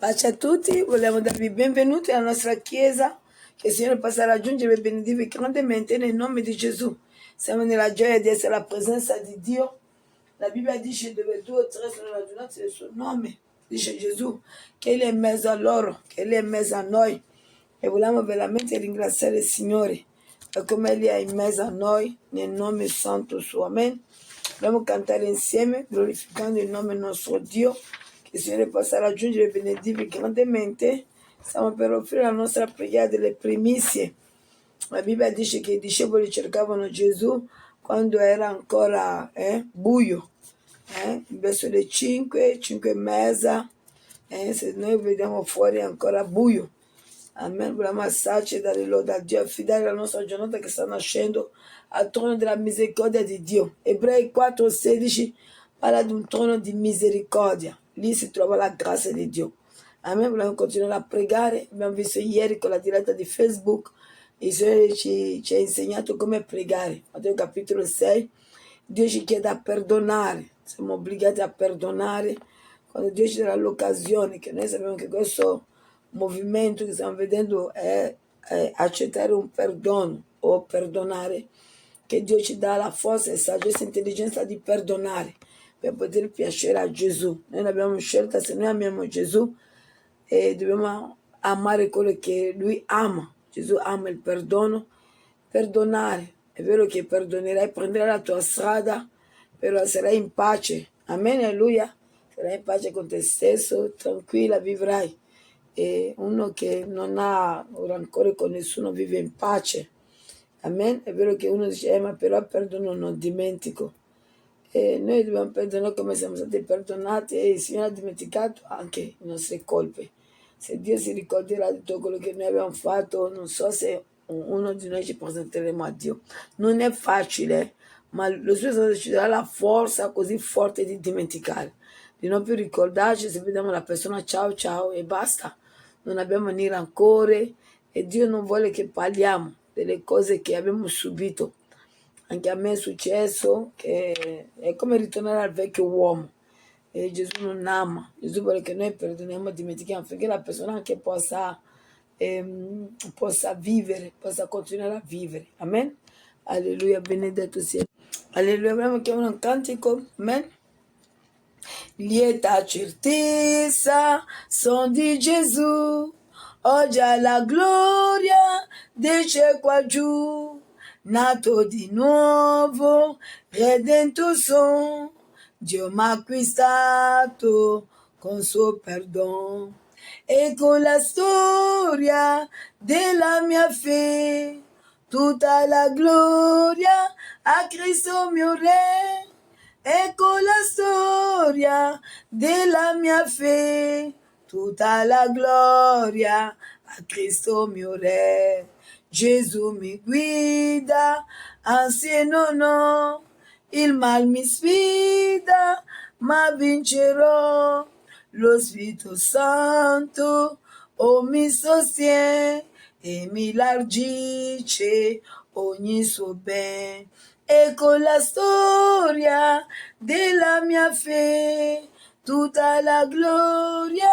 Pace a tutti, vogliamo darvi il benvenuto alla nostra Chiesa, che il Signore possa raggiungere e benedirvi grandemente nel nome di Gesù. Siamo nella gioia di essere alla presenza di Dio. La Bibbia dice dove due o tre sono radunati nel suo nome, dice Gesù, che Egli è in mezzo a loro, che Egli è in mezzo a noi. E vogliamo veramente ringraziare il Signore per come Egli è in mezzo a noi, nel nome santo suo. Amen. Dobbiamo cantare insieme, glorificando il nome del nostro Dio, che il Signore possa raggiungere e benedirvi grandemente. Stiamo per offrire la nostra preghiera delle primizie. La Bibbia dice che i discepoli cercavano Gesù quando era ancora buio, verso le 5, 5 e mezza, se noi vediamo fuori è ancora buio. Amen, vogliamo assarci e dare lode a Dio, affidare la nostra giornata che sta nascendo al trono della misericordia di Dio. Ebrei 4,16 parla di un trono di misericordia, lì si trova la grazia di Dio. Amen, vogliamo continuare a pregare. Abbiamo visto ieri con la diretta di Facebook, il Signore ci ha insegnato come pregare. Matteo capitolo 6, Dio ci chiede a perdonare, siamo obbligati a perdonare quando Dio ci dà l'occasione, che noi sappiamo che questo movimento che stiamo vedendo è accettare un perdono o perdonare, che Dio ci dà la forza e saggezza e intelligenza di perdonare per poter piacere a Gesù. Noi abbiamo scelta, se noi amiamo Gesù, dobbiamo amare quello che Lui ama. Gesù ama il perdono, perdonare. È vero che perdonerai, prenderai la tua strada, però sarai in pace. Amen, alleluia. Sarai in pace con te stesso, tranquilla, vivrai. E uno che non ha rancore con nessuno vive in pace. Amen. È vero che uno dice, ma però perdono, non dimentico. E noi dobbiamo perdonare come siamo stati perdonati e il Signore ha dimenticato anche le nostre colpe. Se Dio si ricorderà di tutto quello che noi abbiamo fatto, non so se uno di noi ci presenteremo a Dio. Non è facile, ma lo Spirito Santo ci darà la forza così forte di dimenticare, di non più ricordarci. Se vediamo la persona, ciao ciao e basta. Non abbiamo né rancore e Dio non vuole che parliamo delle cose che abbiamo subito. Anche a me è successo che è come ritornare al vecchio uomo. E Gesù non ama, Gesù vuole che noi perdoniamo e dimentichiamo, affinché la persona anche possa vivere, possa continuare a vivere. Amen. Alleluia, benedetto sia. Alleluia, abbiamo chiamato un cantico. Amen. Lieta certezza son di Gesù, oggi alla gloria desce qua giù, nato di nuovo, redento son, Dio m'ha acquistato con suo perdono. Ecco la storia della mia fede, tutta la gloria a Cristo mio Re. Ecco la storia della mia fede, tutta la gloria a Cristo mio Re. Gesù mi guida, anzi non ho, il mal mi sfida, ma vincerò. Lo Spirito Santo mi sostiene e mi largisce ogni suo bene. Ecco la storia della mia fede, tutta la gloria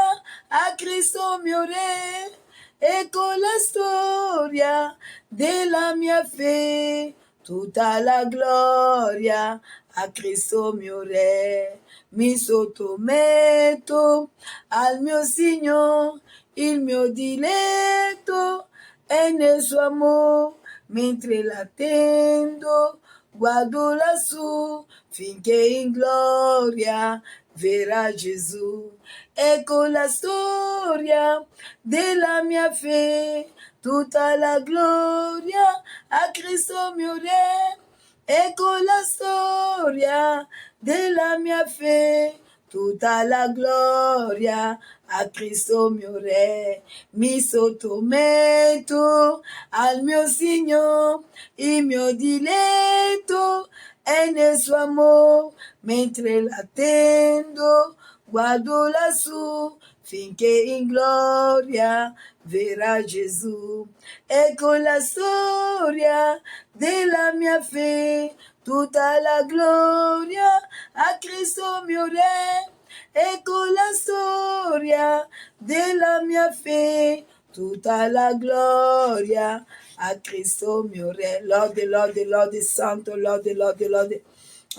a Cristo mio Re. Ecco la storia della mia fede, tutta la gloria a Cristo mio Re. Mi sottometto al mio Signore, il mio diletto è nel suo amore, mentre l'attendo guardo lassù finché in gloria verrà Gesù. Ecco la storia della mia fede, tutta la gloria a Cristo mio Re. Ecco la storia della mia fede, tutta la gloria a Cristo mio Re. Mi sottometto al mio Signore, il mio diletto è nel suo amore, mentre l'attendo guardo lassù finché in gloria verrà Gesù. Ecco la storia della mia fede, tutta la gloria a Cristo mio Re. ecco la storia della mia fede, tutta la gloria a Cristo mio Re. Lode, lode, lode, santo, lode, lode, lode.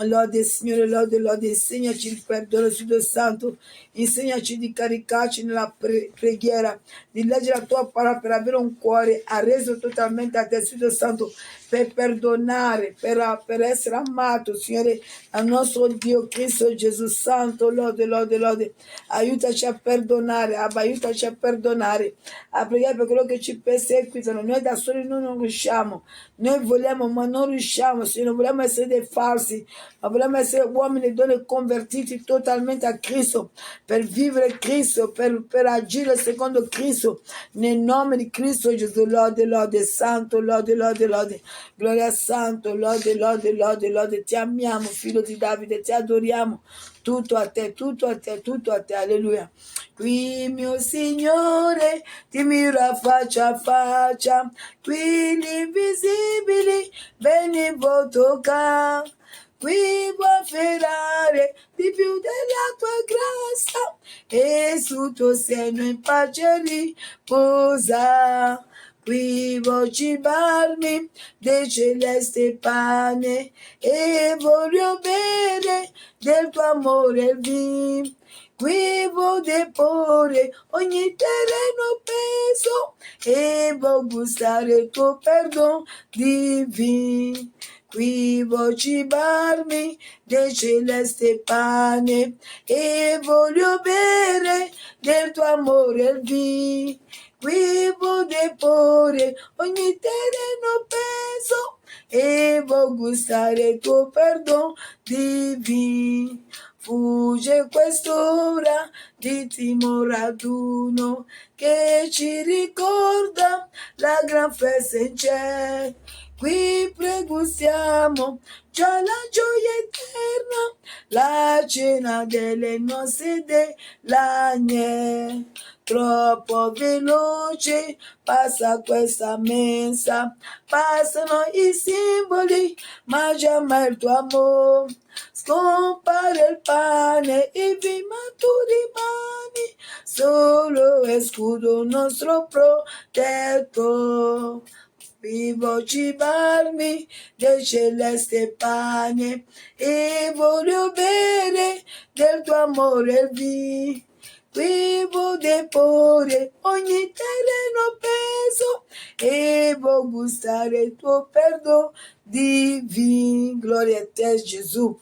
Lode Signore, lode, insegnaci il perdono, Spirito Santo, insegnaci di caricarci nella preghiera, di leggere la tua parola per avere un cuore arreso totalmente a te, Spirito Santo, per perdonare, per essere amato, Signore, al nostro Dio Cristo Gesù Santo, lode, lode, aiutaci a perdonare, Abba, aiutaci a perdonare, a pregare per quello che ci perseguitano, noi da soli noi non riusciamo, noi vogliamo ma non riusciamo, Signore, non vogliamo essere dei falsi, ma vogliamo essere uomini e donne convertiti totalmente a Cristo, per vivere Cristo, per agire secondo Cristo, nel nome di Cristo Gesù, lode, santo, lode, gloria santo, lode, ti amiamo, figlio di Davide, ti adoriamo, tutto a te, alleluia. Qui mio Signore ti mira faccia a faccia, qui gli invisibili venivo toccare. Qui vuoi afferrare di più della tua grazia e sul tuo seno in pace riposa. Qui vuoi cibarmi del celeste pane e voglio bere del tuo amore il vino. Qui vuoi deporre ogni terreno peso e vuoi gustare il tuo perdono divino. Qui vuoi cibarmi del celeste pane e voglio bere del tuo amore il vino. Qui vuoi deporre ogni terreno peso e vuoi gustare il tuo perdono divino. Fugge quest'ora di timore ad uno che ci ricorda la gran festa in cielo. Qui pregustiamo già la gioia eterna, la cena delle nostre dell'agnello. Troppo veloce passa questa mensa, passano i simboli, ma già il tuo amore. Scompare il pane, i vini, ma tu rimani solo e scudo nostro protetto. Vivo cibarmi del celeste pane e voglio bere del tuo amore il vino. Vivo deporre ogni terreno peso e voglio gustare il tuo perdono divino. Gloria a te Gesù.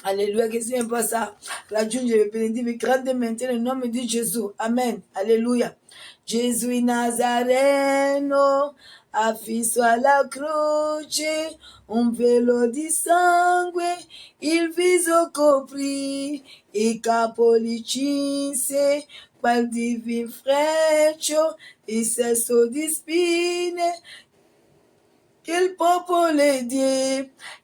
Alléluia, che il Signore possa raggiungere e benedire grandemente nel nome di Gesù. Amen. Alleluia. Gesù in Nazareno, affisso alla croce, un velo di sangue, il viso coprì, il capo li cinse, quel divin freccio, il sesto di spine, il popolo di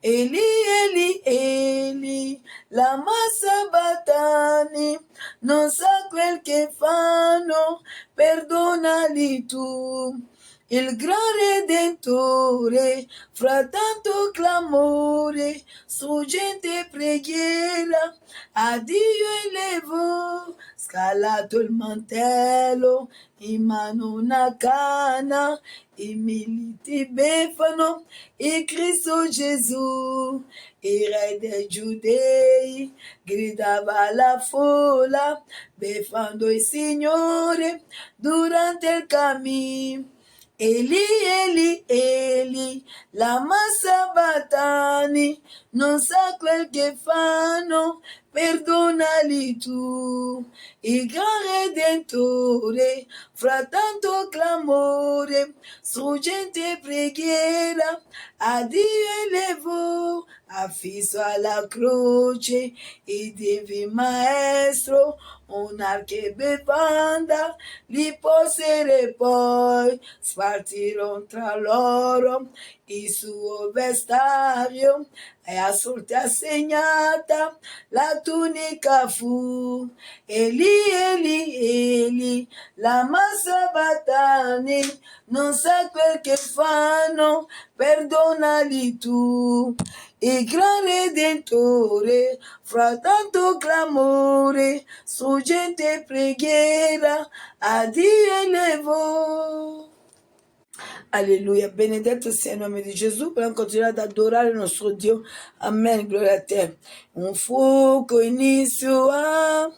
Eli, Eli, Eli, la massa battani, non sa quel che fanno, perdonali tu. Il gran Redentore, fra tanto clamore, struggente preghiera, a Dio elevo, scalato il mantello, in mano una canna, i militi befano, il Cristo Gesù, il re dei Giudei, gridava alla folla, beffando il Signore durante il cammino. Eli, Eli, Eli, lama sabachthani, non sa quel che fanno, perdonali tu. Il gran Redentore, fra tanto clamore, struggente preghiera, a Dio elevò, affisso alla croce, il divin maestro, un'archebevanda, li posere poi, spartirono tra loro il suo vestario, e a sorte assegnata la tunica fu. Eli, Eli, Eli, lama sabachthani, non sa quel che fanno, perdonali tu. il gran Redentore, fra tanto clamore, struggente preghiera, a Dio elevo. Alleluia, benedetto sia il nome di Gesù, per continuare ad adorare il nostro Dio. Amen, gloria a te. Un fuoco inizia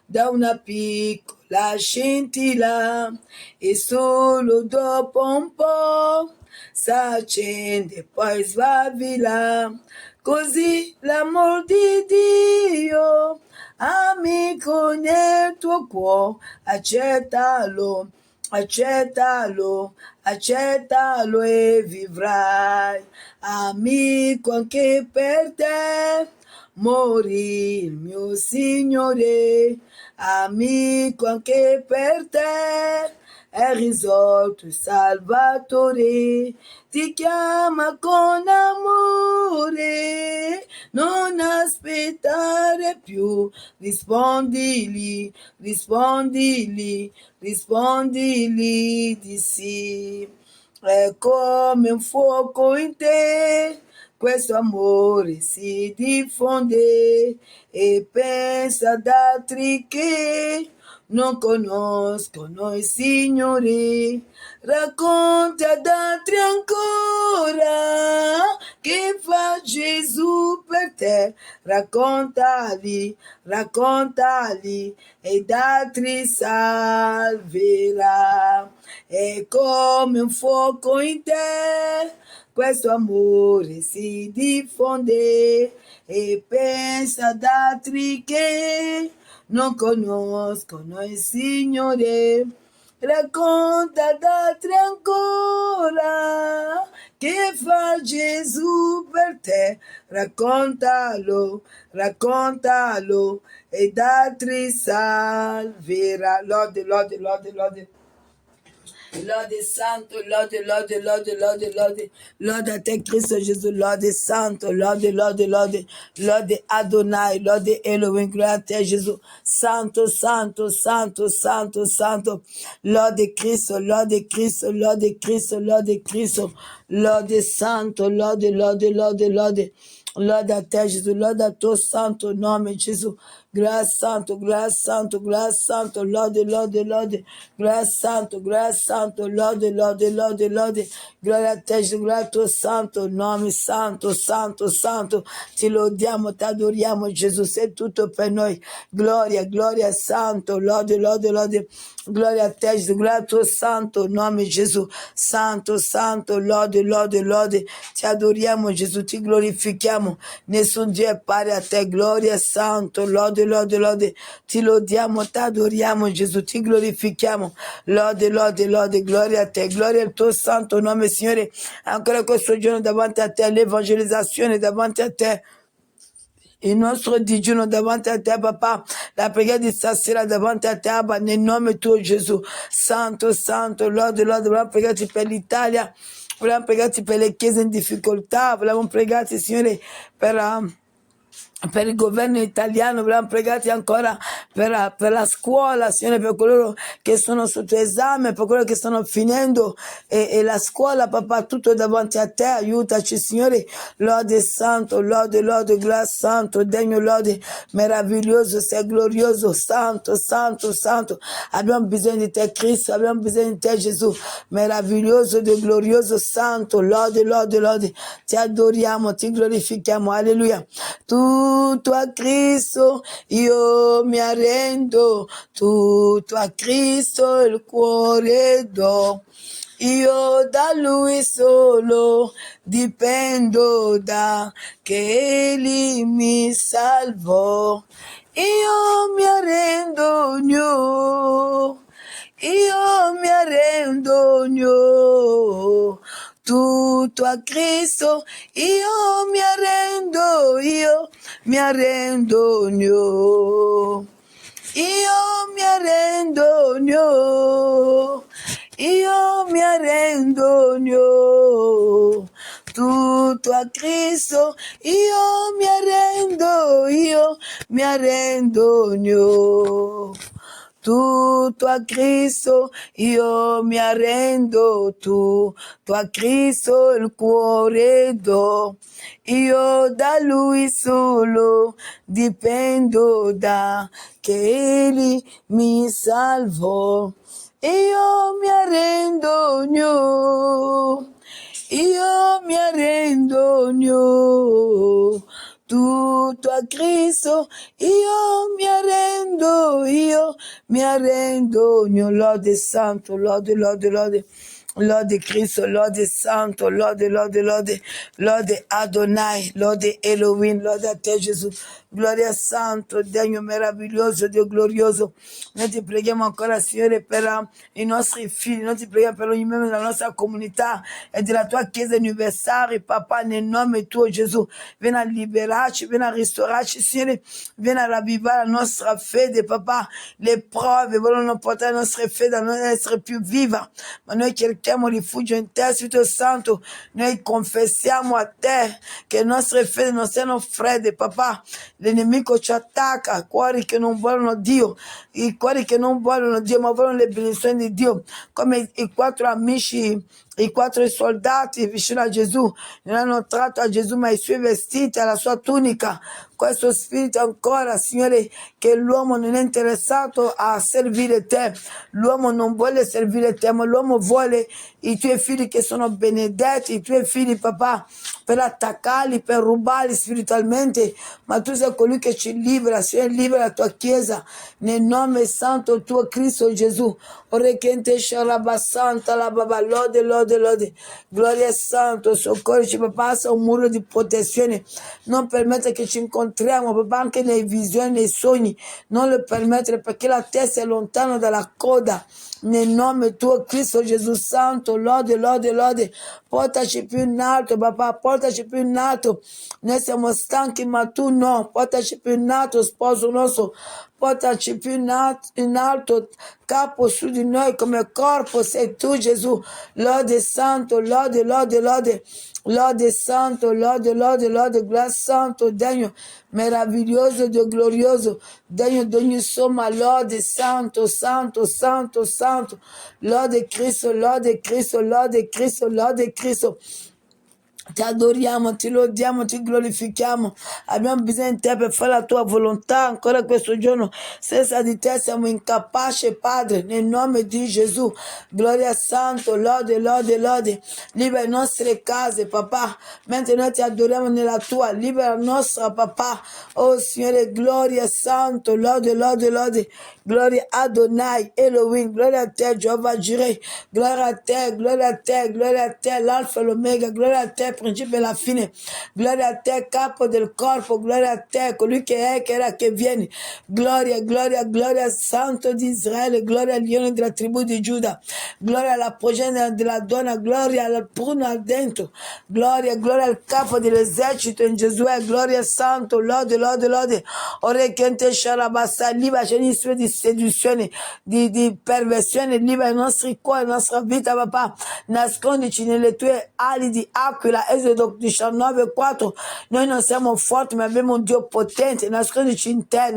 da una piccola scintilla e solo dopo un po' s'accende, poi svabila. Così l'amor di Dio, amico nel tuo cuore, accettalo. Accettalo, accettalo e vivrai, amico anche per te. Morì il mio Signore, amico anche per te. È risolto il Salvatore, ti chiama con amore, non aspettare più, rispondili, rispondili, rispondili di sì. È come un fuoco in te, questo amore si diffonde e pensa ad altri che non conoscono il Signore. Racconta ad altri ancora che fa Gesù per te. Raccontali, raccontali ed altri salverà. È come un fuoco in te, questo amore si diffonde e pensa ad altri che non conoscono il Signore. Racconta ad altri ancora che fa Gesù per te. Raccontalo, raccontalo ed altri salverà. Lode, lode, lode, lode. Lode santo, lode, lode, lode, lode, lode, lode a te Cristo Gesù, lode santo, lode, lode, lode, lode Adonai, lode Elohim, gloria a te Gesù, santo, santo, santo, santo, santo, lode Cristo, lode Cristo, lode Cristo, lode Cristo, lode santo, lode, lode, lode, lode, lode a te Gesù, lode a tuo santo nome Gesù, grazie santo, grazie santo, grazie santo, lode, lode, lode, grazie santo, grazie santo, lode, lode, lode, lode, gloria a te Gesù, gloria al tuo santo nome, santo, santo, santo, ti lodiamo, ti adoriamo Gesù, sei tutto per noi, gloria, gloria santo, lode, lode, lode, gloria a te Gesù, gloria al tuo santo nome Gesù, santo, santo, lode, lode, lode, ti adoriamo Gesù, ti glorifichiamo, nessun Dio è pari a te, gloria santo, lode, lode, lode, ti lodiamo, ti adoriamo Gesù, ti glorifichiamo, lode, lode, lode, gloria a te, gloria al tuo santo nome Signore, ancora questo giorno davanti a te, l'evangelizzazione davanti a te, il nostro digiuno davanti a te, papà, la preghiera di stasera davanti a te, Abba, nel nome tuo Gesù, santo, santo, lode, lode, vogliamo pregarti per l'Italia, vogliamo pregarti per le chiese in difficoltà, vogliamo pregarti, Signore, per il governo italiano, vogliamo pregarti ancora per la scuola, Signore, per coloro che sono sotto esame, per coloro che stanno finendo e la scuola, papà, tutto davanti a te, aiutaci, Signore, lode santo, lode, lode, gloria santo, degno lode, meraviglioso, sei glorioso, santo, santo, santo, abbiamo bisogno di te, Cristo, abbiamo bisogno di te, Gesù, meraviglioso, glorioso, santo, lode, lode, lode, ti adoriamo, ti glorifichiamo, alleluia, tutto a Cristo io mi arrendo, tutto a Cristo il cuore do. Io da Lui solo dipendo da che Egli mi salvò. Io mi arrendo, io mi arrendo, tutto a Cristo, io mi arrendo, io mi arrendo, io mi arrendo, io mi arrendo, tutto a Cristo, io mi arrendo, tutto a Cristo io mi arrendo, tutto a Cristo il cuore do, io da Lui solo dipendo da che Egli mi salvò. Io mi arrendo, Dio. Io mi arrendo, Dio. Tutto a Cristo, io mi arrendo, Dio. Lode santo, lode, lode, lode. Lode Cristo, lode Santo, lode, lode, lode, lode Adonai, lode Elohim, lode a te Gesù. Gloria Santo, Dio meraviglioso, Dio glorioso. Noi ti preghiamo ancora, Signore, per i nostri figli, noi ti preghiamo per ogni membro della nostra comunità e della tua Chiesa universale, Papa, nel nome tuo Gesù. Vieni a liberarci, vieni a ristorarci, Signore, vieni a ravvivare la nostra fede, Papa. Le prove vogliono portare la nostra fede a non essere più viva, ma noi cerchiamo rifugio in te, Spirito Santo. Noi confessiamo a te che le nostre fede non siano fredde, Papà. L'nemico ci attacca, cuori che non vogliono Dio, i cuori che non vogliono Dio, ma vogliono le benedizioni di Dio, come i 4 amici, i 4 soldati vicino a Gesù, non hanno tratto a Gesù ma i suoi vestiti, alla sua tunica. Questo spirito ancora, Signore, che l'uomo non è interessato a servire te, l'uomo non vuole servire te, ma l'uomo vuole i tuoi figli che sono benedetti, i tuoi figli, papà, per attaccarli, per rubarli spiritualmente, ma tu sei colui che ci libera, Signore, libera la tua Chiesa, nel nome santo tuo Cristo Gesù. Orecchiente sciarabasanta la baba, lode, lode, lode, gloria santo, soccorrici, papà, passa un muro di protezione, non permette che ci incontriamo, papà, anche nei visioni, nei sogni, non lo permettere perché la testa è lontana dalla coda, nel nome tuo Cristo Gesù Santo, lode, lode, lode, portaci più in alto, papà, portaci più in alto, noi siamo stanchi ma tu no, portaci più in alto, sposo nostro, portaci più in alto, capo su di noi come corpo, sei tu Gesù, lode santo, lode, lode, lode, lode santo, lode, lode, lode, gloria santo, degno, meraviglioso, Dio glorioso, degno d'ogni somma, lode santo, santo, santo, santo, lode Cristo, lode Cristo, lode Cristo, lode Cristo. Ti adoriamo, ti lodiamo, ti glorifichiamo. Abbiamo bisogno di te per fare la tua volontà ancora questo giorno. Senza di te siamo incapaci, Padre, nel nome di Gesù. Gloria Santo, lode, lode, lode. Libera le nostre case, papà. Mentre noi ti adoriamo nella tua, libera la nostra, papà. Oh Signore, gloria Santo, lode, lode, lode. Gloria Adonai, Elohim, gloria a te, Jehovah Jireh. Gloria a te, gloria a te, gloria a te, l'alfa e l'omega. Gloria a te, principe e la fine, gloria a te, capo del corpo, gloria a te, colui che è, che era, che viene, gloria, gloria, gloria, santo di Israele, gloria al leone della tribù di Giuda, gloria alla progenie della donna, gloria al pruno ardente, gloria, gloria al capo dell'esercito in Giosuè, gloria santo, lode, lode, lode, orecchiente sciarabassa, libera ogni spirito di seduzione, di perversione, libera i nostri cuori, la nostra vita, papà, nascondici nelle tue ali di aquila. Esodo 19:4, noi non siamo forti ma abbiamo un Dio potente, nascondici in te,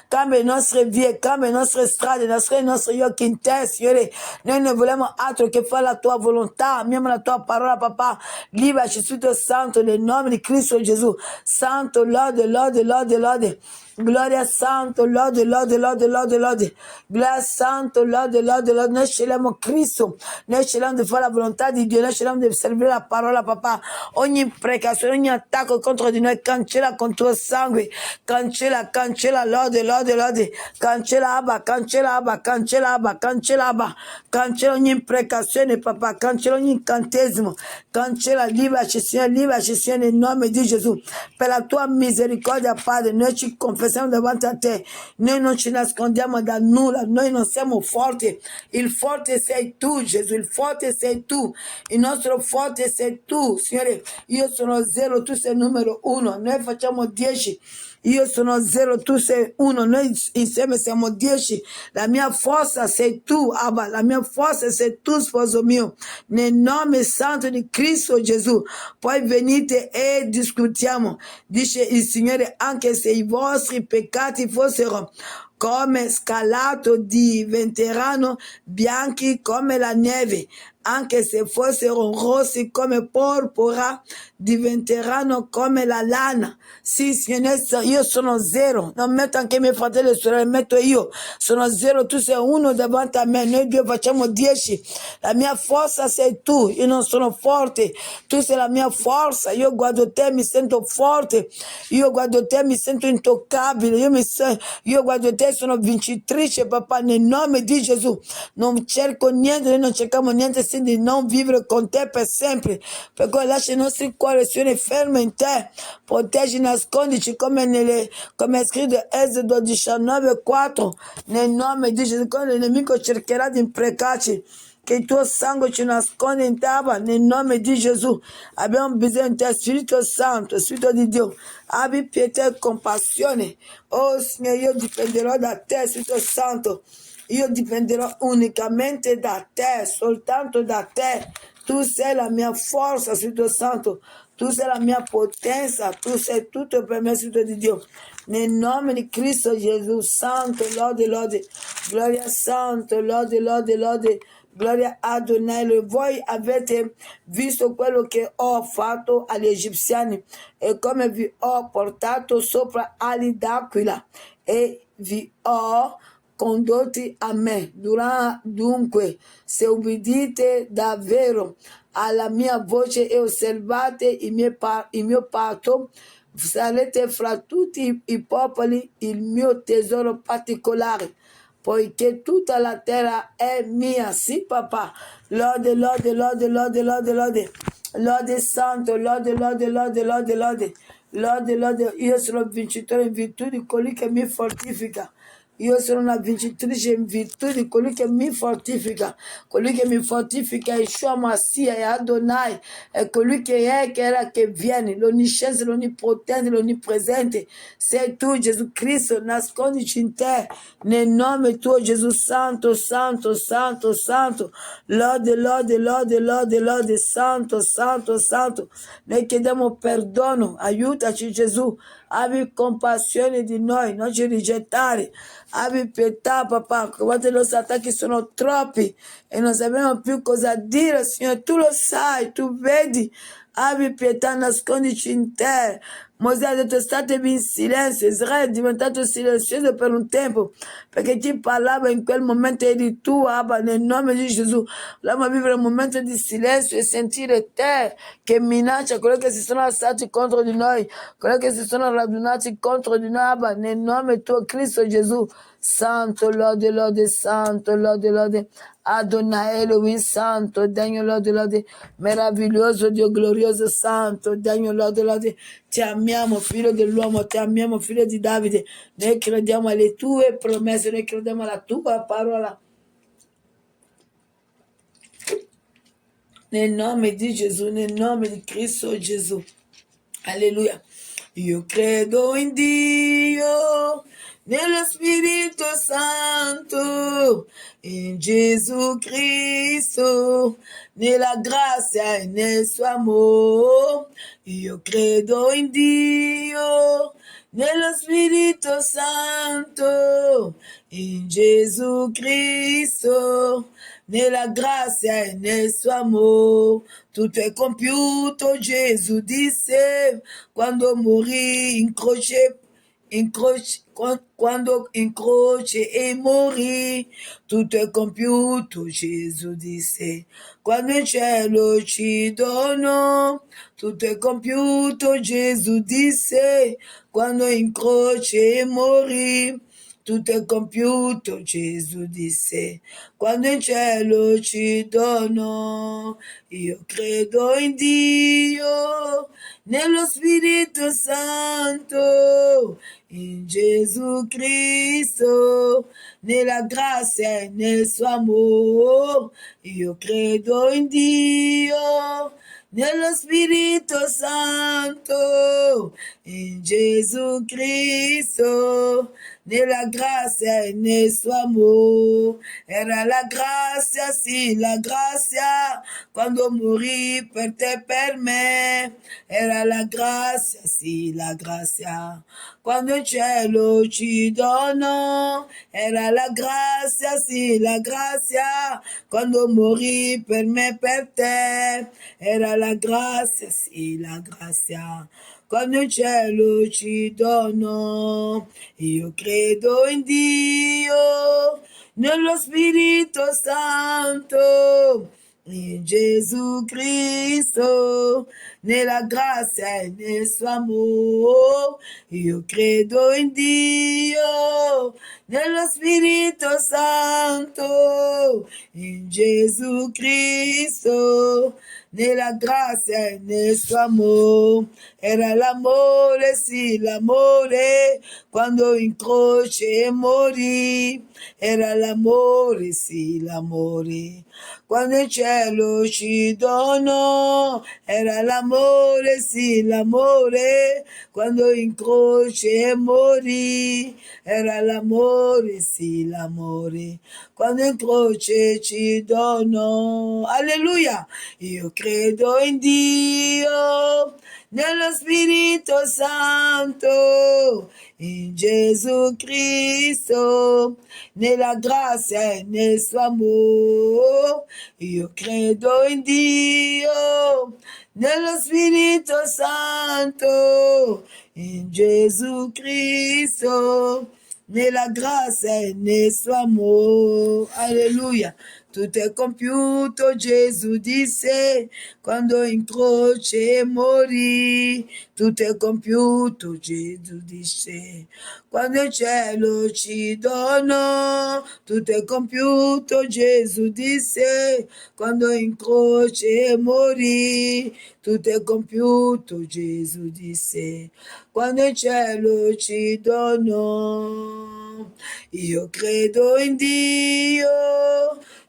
cambia le nostre vie, cambia le nostre strade, nascondi i nostri occhi in te, Signore, noi non vogliamo altro che fare la tua volontà, amiamo la tua parola, papà, liberaci, Spirito Santo, nel nome di Cristo Gesù, Santo, lode, lode, lode, lode, gloria Santo, lode, lode, lode, lode, lode, gloria Santo, lode, lode, lode, noi scegliamo Cristo, noi scegliamo di fare la volontà di Dio, noi scegliamo di servire la parola, papà, ogni imprecazione, ogni attacco contro di noi, cancella con tuo sangue, cancella, cancella, lode, lode, lode, cancella Abba, cancella Abba, cancella Abba, cancella Abba, cancella ogni imprecazione, papà, cancella ogni incantesimo, cancella, liberaci, Signore, nel nome di Gesù, per la tua misericordia, Padre, noi ci confessiamo davanti a te, noi non ci nascondiamo da nulla, noi non siamo forti, il forte sei tu, Gesù, il forte sei tu, il nostro forte sei tu, Signore, io sono 0, tu sei il numero 1, noi facciamo 10, io sono 0, tu sei 1, noi insieme siamo 10, la mia forza sei tu, Abba, la mia forza sei tu, sposo mio, nel nome santo di Cristo Gesù, poi venite e discutiamo, dice il Signore, anche se i vostri peccati fossero come scalato diventeranno bianchi come la neve, anche se fossero rossi come porpora, diventeranno come la lana. Sì, Signore, io sono zero, non metto anche i miei fratelli e sorelle, metto io, sono zero, tu sei uno davanti a me, noi due facciamo 10, la mia forza sei tu, io non sono forte, tu sei la mia forza, io guardo te, mi sento forte, io guardo te, mi sento intoccabile, io guardo te, sono vincitrice, papà, nel nome di Gesù, non cerco niente, noi non cerchiamo niente se di non vivere con te per sempre, per cui lascia i nostri cuori essere fermi in te, proteggi, nascondici come è scritto Esodo 19:4, nel nome di Gesù, quando il nemico cercherà di imprecarci, che il tuo sangue ci nasconde in tavola, nel nome di Gesù. Abbiamo bisogno di te, Spirito Santo, Spirito di Dio, abbi pietà e compassione. Oh Signore, io dipenderò da te, Spirito Santo. Io dipenderò unicamente da te, soltanto da te. Tu sei la mia forza, Spirito Santo. Tu sei la mia potenza. Tu sei tutto per me, Spirito di Dio. Nel nome di Cristo Gesù, Santo, lode, lode. Gloria Santo, lode, lode, lode. Gloria a Adonai. Voi avete visto quello che ho fatto agli egiziani e come vi ho portato sopra ali d'aquila e vi ho condotti a me. Dunque, se ubbidite davvero alla mia voce e osservate il mio patto, sarete fra tutti i popoli il mio tesoro particolare, poiché tutta la terra è mia. Sì, papà. Lode, lode, lode, lode, lode, lode. Lode santo, lode, lode, lode, lode, lode. Lode, lode. Io sono vincitore in virtù di colui che mi fortifica. Io sono una vincitrice in virtù di colui che mi fortifica. Colui che mi fortifica è Yeshua Massia, è Adonai, è colui che è, che era, che viene, l'onniscienza, l'onnipotente, l'onnipresente. Sei tu, Gesù Cristo, nascondici in te, nel nome tuo, Gesù Santo, Santo, Santo, Santo. Lode, lode, lode, lode, lode, Santo, Santo, Santo. Noi chiediamo perdono, aiutaci Gesù. Abbi compassione di noi, non ci rigettare. Abbi pietà, papà. Quando i nostri attacchi sono troppi e non sappiamo più cosa dire, Signore, tu lo sai, tu vedi. Abbi pietà, nascondici in te. Mosè ha detto statevi in silenzio. Israele è diventato silenzioso per un tempo perché chi parlava in quel momento eri tu, Abba, nel nome di Gesù. Vogliamo vivere un momento di silenzio e sentire te che minaccia quelli che si sono alzati contro di noi, quelli che si sono radunati contro di noi, Abba, nel nome tuo, Cristo Gesù. Santo, lode, lode, santo, lode, lode. Adonai Elohim, santo, degno, lode, lode. Meraviglioso Dio, glorioso, santo, degno, lode, lode. Ti amiamo, figlio dell'uomo, ti amiamo, figlio di Davide. Noi crediamo alle tue promesse, noi crediamo alla tua parola. Nel nome di Gesù, nel nome di Cristo Gesù. Alleluia. Io credo in Dio, nello Spirito Santo, in Gesù Cristo, nella grazia e nel suo amore. Io credo in Dio, nello Spirito Santo, in Gesù Cristo, nella grazia e nel suo amore. Tutto è compiuto, Gesù disse, quando morì quando in croce e morì, tutto è compiuto, Gesù disse, quando in cielo ci donò, tutto è compiuto, Gesù disse, quando in croce morì, tutto è compiuto, Gesù disse, quando in cielo ci donò. Io credo in Dio, nello Spirito Santo, in Gesù Cristo, nella grazia e nel suo amore. Io credo in Dio, nello Spirito Santo, in Gesù Cristo, nella grazia nel suo amore. Era la grazia, sì, la grazia, quando morì per te e per me. Era la grazia, sì, la grazia, quando il cielo ci donò. Era la grazia, sì, la grazia, quando morì per me e per te. Era la grazia, sì, la grazia, quando il cielo ci donò. Io credo in Dio, nello Spirito Santo, in Gesù Cristo, nella grazia e nel suo amore. Io credo in Dio, nello Spirito Santo, in Gesù Cristo, nella grazia e nel suo amore. Era l'amore, sì, l'amore, quando in croce morì. Era l'amore, sì, l'amore, quando il cielo ci donò. Era l'amore, sì, l'amore, quando in croce morì. Era l'amore, sì, l'amore, quando in croce ci donò. Alleluia! Io credo in Dio, nello Spirito Santo, in Gesù Cristo, nella grazia e nel suo amore. Io credo in Dio, nello Spirito Santo, in Gesù Cristo, nella grazia e nel suo amore. Alleluia. Tutto è compiuto, Gesù disse, quando in croce morì. Tutto è compiuto, Gesù disse, quando il cielo ci donò. Tutto è compiuto, Gesù disse, quando in croce morì. Tutto è compiuto, Gesù disse, quando il cielo ci donò. Io credo in Dio,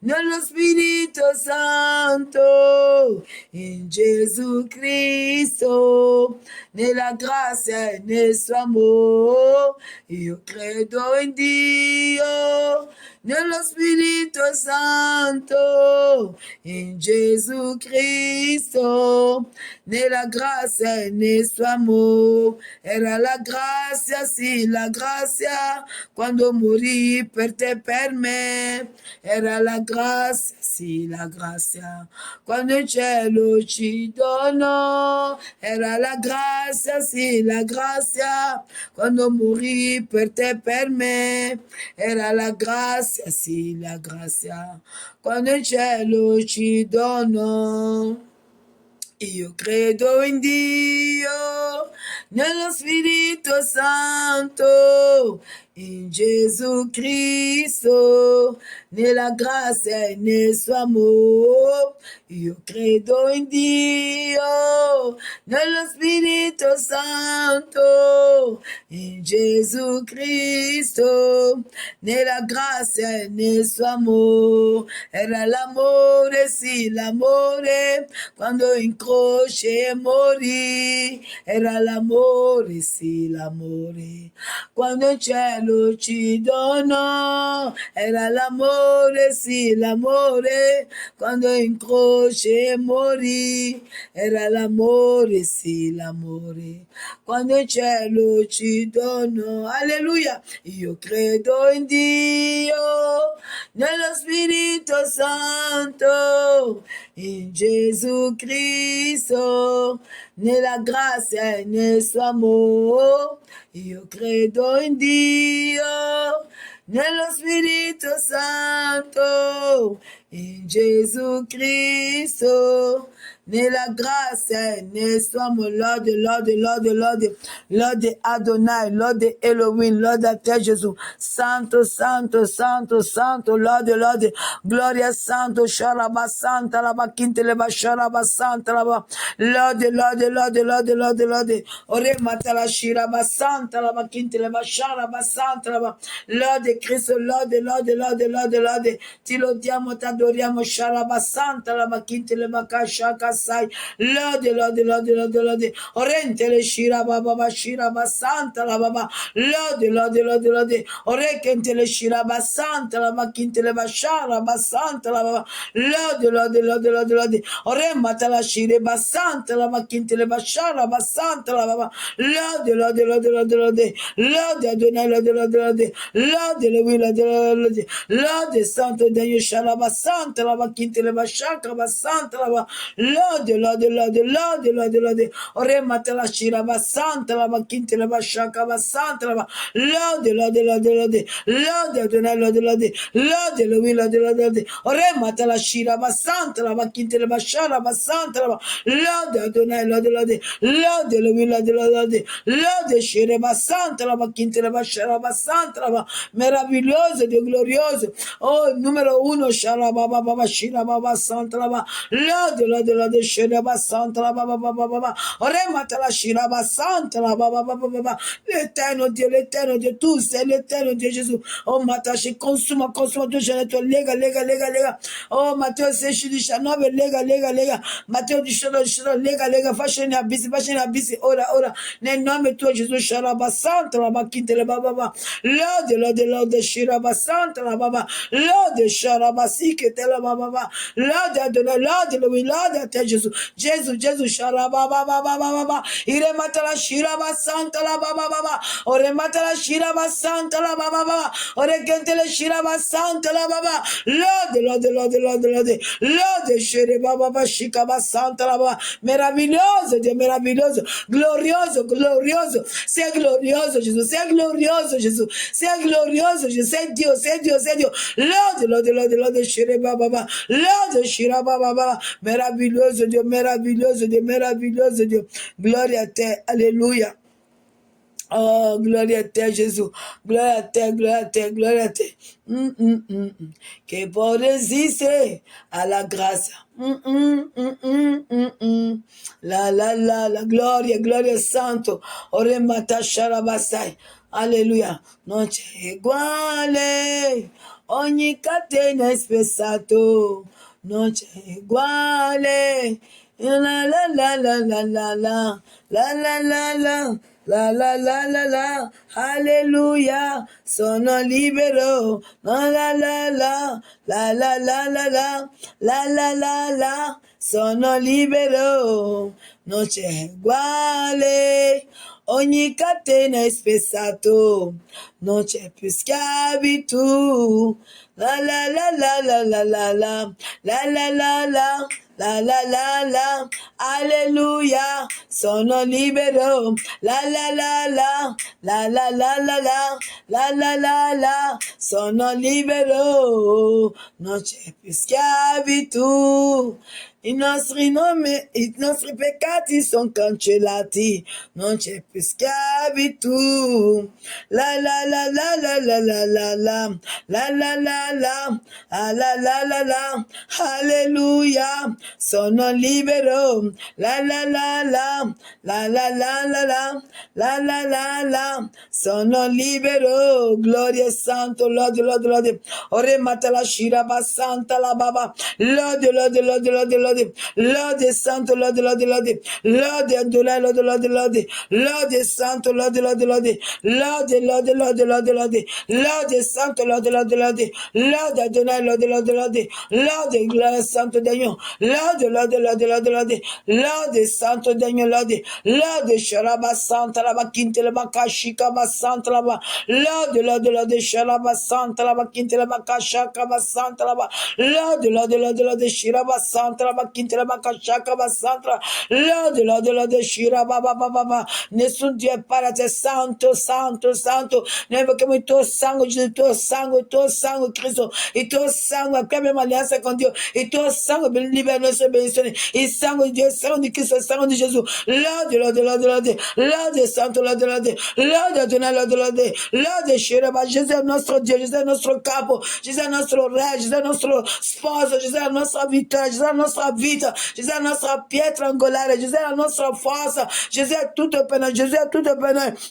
nello Spirito Santo, in Gesù Cristo, nella grazia e nel suo amore. Io credo in Dio, nello Spirito Santo, in Gesù Cristo, nella grazia e nel suo amore. Era la grazia, sì, la grazia, quando morì per te e per me. Era la grazia, sì, la grazia, quando il cielo ci donò. Era la grazia, sì, la grazia, quando morì per te e per me. Era la grazia, sì, la grazia, quando il cielo ci donò. Io credo in Dio, nello Spirito Santo, in Gesù Cristo, nella grazia e nel suo amore. Io credo in Dio, nello Spirito Santo, in Gesù Cristo, nella grazia e nel suo amore. Era l'amore, sì, l'amore, quando in croce morì. Era l'amore, sì, l'amore, quando il cielo ci donò. Era l'amore, sì, l'amore, quando in croce morì. Era l'amore, sì, l'amore, quando il cielo ci donò. Alleluia! Io credo in Dio, nello Spirito Santo, in Gesù Cristo, nella grazia e nel suo amore. Io credo in Dio, nello Spirito Santo, in Gesù Cristo, nella grazia e nel suo amore. Lode, lode, lode, lode, lode Adonai, lode Elohim, lode a te Gesù. Santo, santo, santo, santo, lode, lode, gloria santo, sharaba santa, laba kinte leba sharaba santa, laba, lode, lode, lode, lode, lode, lode, ore matala shiraba santa, laba kinte leba sharaba santa, laba, lode Cristo, lode, lode, lode, lode, lode, ti lodiamo, ti adoriamo, sharaba santa, laba kinte leba kashaka basai. Lord, Lord, Lord, Lord, Lord. Orente le shira baba shira basanta la baba. Lord, Lord, Lord, Lord. Orekente le shira basanta la bakinte le bashara basanta la baba. Lord, Lord, Lord, Lord, Lord. Oremata la shire basanta la bakinte le bashara basanta la baba. Lord, Lord, Lord, Lord, Lord. Lord, Adonai, Lord, Lord, Lord. Lord, le will, Lord, Lord. Lord, Santo Daniel shala basanta la bakinte le bashaka basanta la baba. Lord, Lord, Lord, Lord, Lord, Lord. Oremata la shira basanta la bakinte le bashaka basanta la baba. Lord, Lord, Lord, Lord. Lord, Adonai, Lord, Lord. Lord, le will, Lord, Lord. Oremata la shira basanta la bakinte le bashara basanta la baba. Lord, Adonai, Lord, Lord. Lord, le will, Lord, Lord. Lord, shire basanta la bakinte le bashara basanta la baba. Meraviglioso, Dio glorioso. Oh, numero uno, shala baba baba shira baba santa la baba. Lord, Lord, Lord, shire basanta la baba baba baba. Oremata la shira basanta la baba baba baba. L'éternel Dieu, tout c'est l'éternel Dieu Jésus. Oh, matashi, consuma, tu jeneto, lega, lega, lega, lega. Oh, Matteo, se shidi shanove, lega, lega, lega. Matteo, di shiro, lega, lega, fashion abisi, ora. Nel nome tuo Gesù, sharaba santa, la bakinte, le baba. Lord, shiraba santa, la baba. Lord, sharaba sike, te la baba. Lord, Adonai, Lord, a te Gesù. Gesù, sharaba, baba. Ire matala, shiraba santa, la baba. Ore matala, shiraba santa, la baba. Ore gentele, shiraba santa, la baba. Lord, shiraba, baba, shikaba santa, la baba. Meraviglioso, Dio, meraviglioso. Glorioso. C'est glorioso, Gesù. C'est glorioso, Gesù. C'est glorioso, Gesù. C'est Dio. Lord, shiraba, baba. Lord, shiraba, baba. Meraviglioso, Dio. Gloria a te. Alléluia. Oh, gloria a te, Jésus. Gloria a te. Que pour résister à la grâce. La gloria santo. Oremata sharabasai. Alléluia. Non c'è uguale. Ogni catena è spezzato. Non c'è uguale. La, alleluia, sono libero, la, sono libero, non c'è uguale, ogni catena è spezzato, non c'è più schiavitù, la, alleluia, sono libero, la, sono libero, non c'è più schiavitù. I nostri peccati sono cancellati, non c'è più schiavitù. La, alleluia, sono libero. La, sono libero. Gloria santo, Lord. Ore matala shira basanta la baba. Lord santo, Lord Adonai, Lord santo, Lord santo, Lord Adonai, Lord gloria santo Daniel, Lord santo Daniel, Lord sharaba santa la bakinte la bakashika basanta la ba, Lord sharaba santa la bakinte la bakashaka basanta la ba, Lord shiraba santa la bakinte la bakashaka basanta, Lord shiraba baba. Nessun Dio è pari a te, santo. Noi invochiamo il tuo sangue, Gesù, il tuo sangue, Cristo, il tuo sangue, qui abbiamo alleanza con Dio, il tuo sangue per liberare le nostre benedizioni, il sangue di Dio, il sangue di Cristo, il sangue di Gesù, Lord santo, Lord Adonai, Lord shiraba. Gesù è il nostro Dio, Gesù è il nostro capo, Gesù è il nostro re, Gesù è il nostro sposo, Gesù è la nostra vittoria, Gesù è la nostra vita, Gesù è la nostra pietra angolare, Gesù è la nostra forza, Gesù è tutto per noi,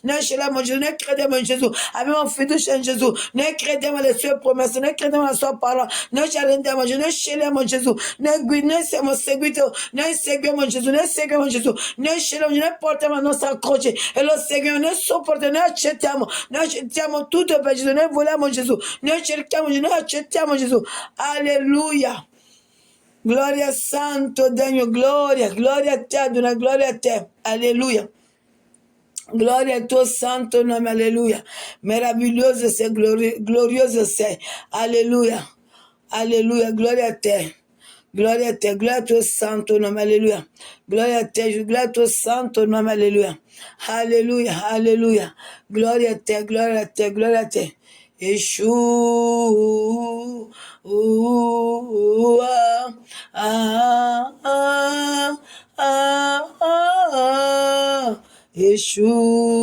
noi scegliamo Gesù, noi crediamo in Gesù, abbiamo fiducia in Gesù, noi crediamo alle sue promesse, noi crediamo alla sua parola. parola, noi ci arrendiamo a Gesù, noi scegliamo Gesù, noi siamo seguiti, noi seguiamo Gesù, noi scegliamo, noi portiamo la nostra croce e lo seguiamo, noi sopportiamo, noi accettiamo tutto per Gesù, noi vogliamo Gesù, noi cerchiamo Gesù, noi accettiamo Gesù. Alleluia. Gloria Santo, degno, gloria a te, Adonai, gloria a te. Alleluia. Gloria al tuo santo nome, alleluia. Meraviglioso sei, glorioso sei. Alleluia. Alleluia, gloria a te. Gloria a te, gloria al tuo santo nome, alleluia. Gloria a te, gloria al tuo santo nome, alleluia. Alleluia, alleluia. Gloria a te, gloria a te, gloria a te. Yeshua, Yeshua,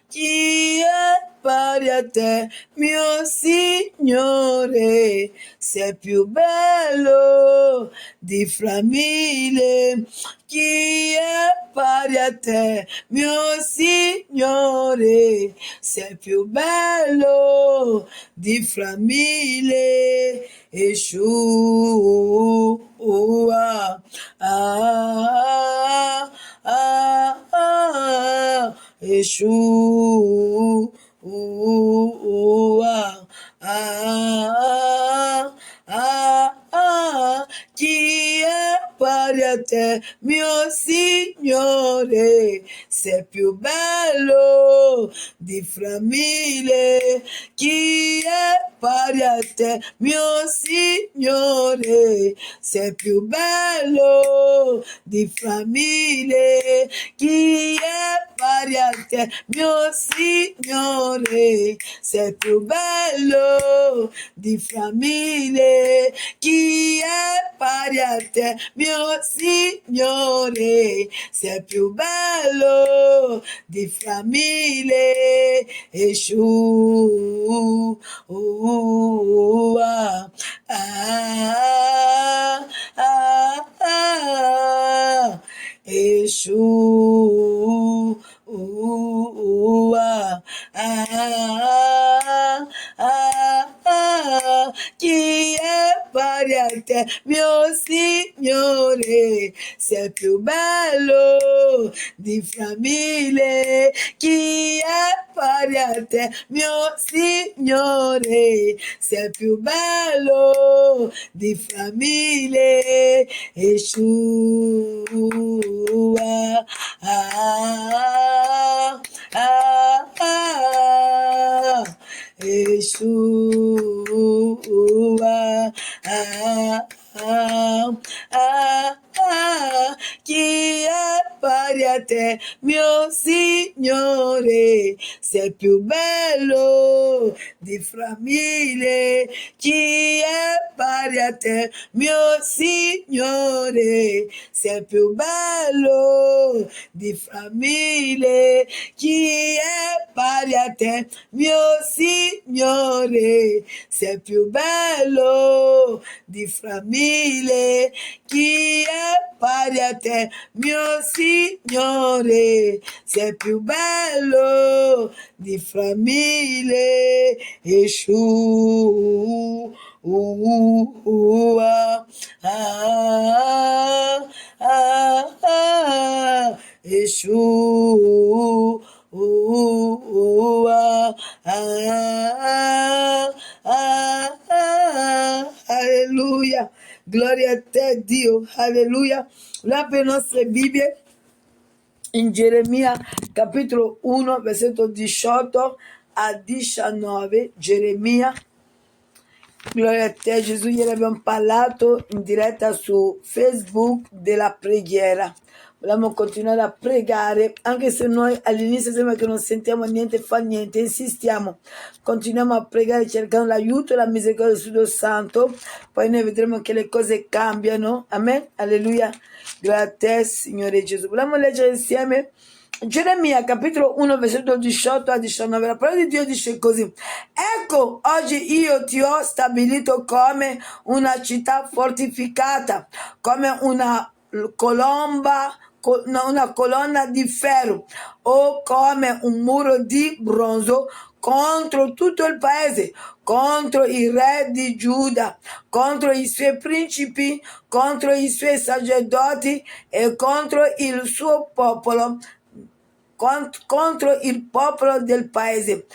chi è pari a te, mio Signore, sei più bello di fra mille. Chi è pari a te, mio Signore, sei più bello di fra mille. Yeshua, Yeshua, chi è pari a te, mio Signore, sei più bello di fra mille. Chi è pari a te, mio Signore, sei più bello di fra mille. Chi è pari a te, mio Signore, sei più bello di fra mille. Chi è pari a te, mio Signore, sei più bello di fra mille. Yeshua, Yeshua, chi è pari a te, mio Signore, sei più bello di fra mille. Chi è pari a te, mio Signore, sei più bello di fra mille. Yeshua, Yeshua, chi è pari a te, mio Signore, sei più bello di fra mille. Chi è pari a te, mio Signore, sei più bello di fra mille. Chi è pari a te, mio Signore, sei più bello di fra mille. Chi è pari a te, mio Signore, sei più bello di fra mille. Yeshua, Yeshua, Alléluia. Gloria a te, Dio. Alléluia. Là per le nostre Bibbie, in Geremia capitolo 1, versetto 18 a 19. Geremia. Gloria a te, Gesù. Ieri abbiamo parlato in diretta su Facebook della preghiera. Vogliamo continuare a pregare, anche se noi all'inizio sembra che non sentiamo niente, fa niente, insistiamo, continuiamo a pregare cercando l'aiuto e la misericordia del Spirito Santo, poi noi vedremo che le cose cambiano. Amen, alleluia, grazie a te, Signore Gesù. Vogliamo leggere insieme Geremia capitolo 1 versetto 18 a 19. La parola di Dio dice così: ecco, oggi io ti ho stabilito come una città fortificata, come una colomba una colonna di ferro o come un muro di bronzo contro tutto il paese, contro il re di Giuda, contro i suoi principi, contro i suoi sacerdoti e contro il suo popolo, contro il popolo del paese.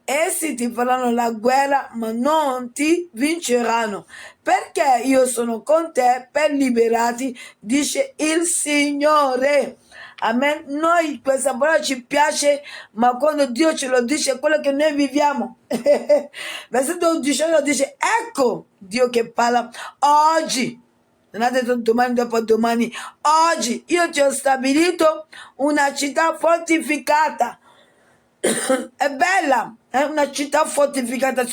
Essi ti faranno la guerra, ma non ti vinceranno, perché io sono con te per liberarti, dice il Signore. Amen. Noi questa parola ci piace, ma quando Dio ce lo dice è quello che noi viviamo. Versetto 18 dice, ecco Dio che parla oggi. Non ha detto domani dopo domani. Oggi io ti ho stabilito una città fortificata. È bella, è una città fortificata.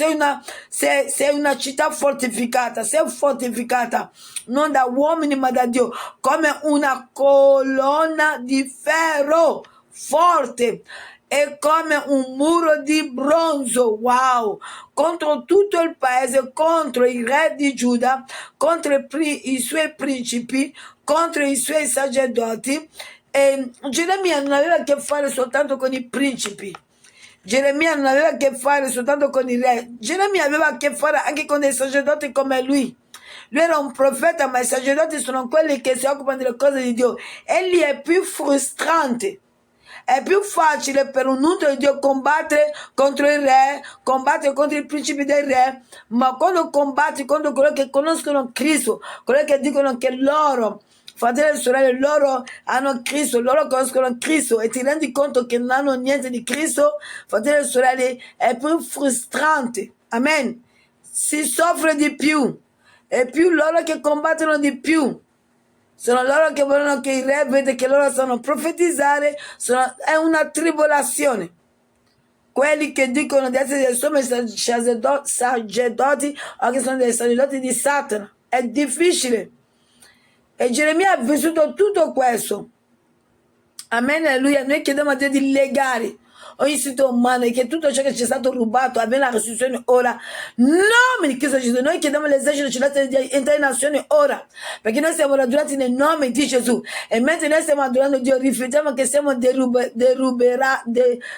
Sei una città fortificata, sei fortificata non da uomini ma da Dio, come una colonna di ferro forte e come un muro di bronzo, wow, contro tutto il paese, contro il re di Giuda, contro i suoi principi, contro i suoi sacerdoti. E Geremia non aveva a che fare soltanto con i principi, Geremia non aveva a che fare soltanto con il re, Geremia aveva a che fare anche con dei sacerdoti come lui. Lui era un profeta, ma i sacerdoti sono quelli che si occupano delle cose di Dio. E lì è più frustrante. È più facile per un unto di Dio combattere contro il re, combattere contro i principi del re, ma quando combatti contro coloro che conoscono Cristo, coloro che dicono che loro, fratelli e sorelle, loro hanno Cristo, loro conoscono Cristo e ti rendi conto che non hanno niente di Cristo, fratelli e sorelle, è più frustrante. Amen. Si soffre di più. È più loro che combattono di più. Sono loro che vogliono che il re vede che loro sanno profetizzare, è una tribolazione. Quelli che dicono di essere dei sommi sacerdoti o che sono dei sacerdoti di Satana. È difficile. E Geremia ha vissuto tutto questo. Amen, alleluia. Noi chiediamo a Dio di legare ogni sito umano e che tutto ciò che ci è stato rubato avviene la restituzione ora. Nome di Cristo Gesù. Noi chiediamo all'esercito celeste di entrare in azione ora, perché noi siamo radunati nel nome di Gesù. E mentre noi stiamo adorando Dio, riflettiamo che siamo